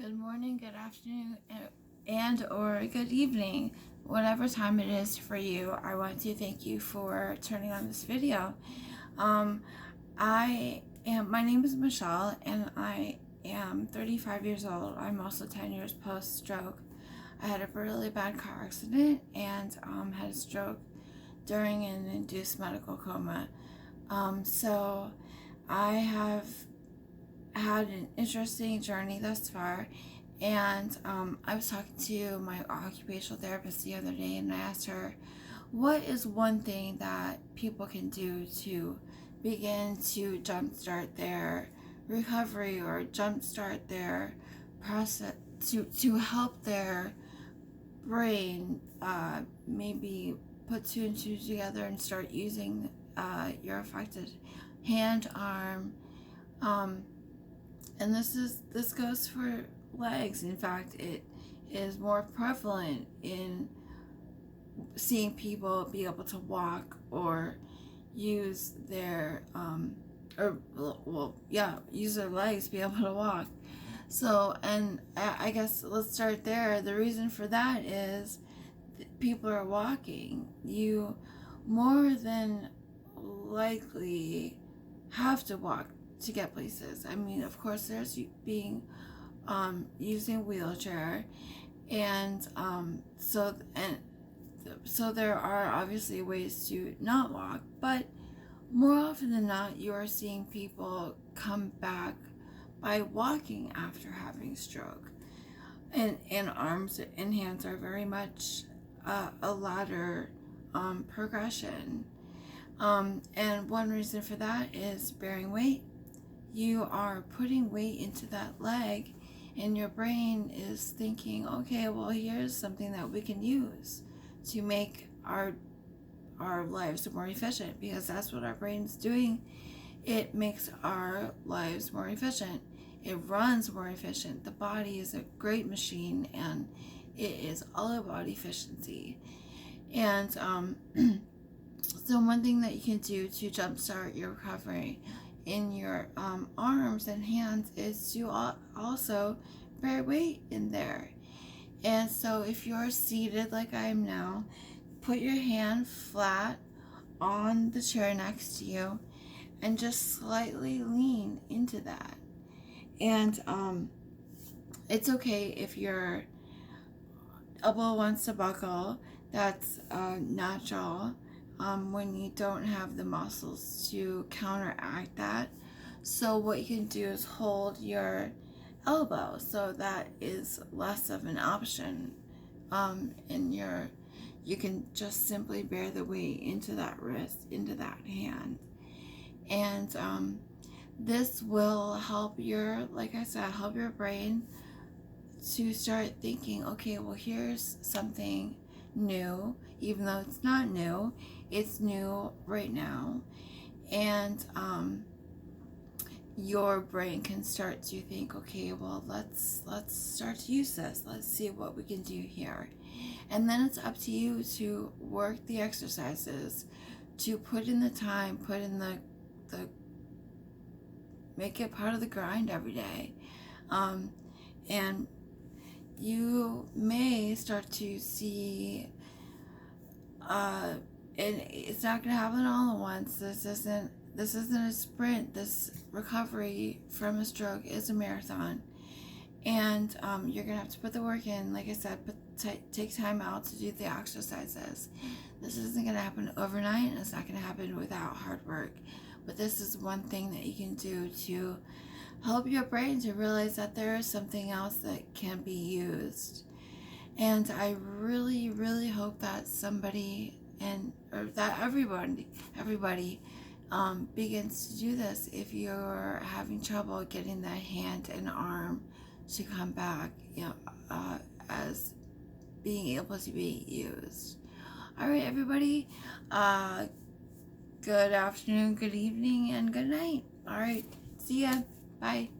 Good morning, good afternoon, and or good evening. Whatever time it is for you, I want to thank you for turning on this video. My name is Michelle, and I am 35 years old. I'm also 10 years post-stroke. I had a really bad car accident and had a stroke during an induced medical coma. So I have had an interesting journey thus far, and I was talking to my occupational therapist the other day, and I asked her, what is one thing that people can do to begin to jumpstart their recovery or jumpstart their process to help their brain maybe put two and two together and start using your affected hand, arm, and this goes for legs. In fact, it is more prevalent in seeing people be able to walk or use their use their legs to be able to walk. So, and I guess let's start there. The reason for that is people are walking. You more than likely have to walk to get places. I mean, of course, there's being using a wheelchair, and so there are obviously ways to not walk, but more often than not, you are seeing people come back by walking after having stroke, and arms and hands are very much a ladder progression. And one reason for that is bearing weight. You are putting weight into that leg, and your brain is thinking, okay, well, here's something that we can use to make our lives more efficient, because that's what our brain's doing. It makes our lives more efficient. It runs more efficient. The body is a great machine, and it is all about efficiency. And so one thing that you can do to jumpstart your recovery in your arms and hands is to also bear weight in there. And so if you're seated like I am now, put your hand flat on the chair next to you and just slightly lean into that. And it's okay if your elbow wants to buckle. That's natural when you don't have the muscles to counteract that. So what you can do is hold your elbow, so that is less of an option, and you can just simply bear the weight into that wrist, into that hand, and this will help like I said, help your brain to start thinking, okay, well, here's something new, even though it's not new, it's new right now. And your brain can start to think, okay, well, let's start to use this. Let's see what we can do here. And then it's up to you to work the exercises, to put in the time, put in the make it part of the grind every day. And you may start to see, and it's not going to happen all at once. This isn't a sprint. This recovery from a stroke is a marathon, and you're going to have to put the work in. Like I said, take time out to do the exercises. This isn't going to happen overnight, and it's not going to happen without hard work. But this is one thing that you can do to help your brain to realize that there is something else that can be used. And I really, really hope that somebody or that everybody begins to do this. If you're having trouble getting that hand and arm to come back, as being able to be used. All right, everybody. Good afternoon, good evening, and good night. All right, see ya. Bye.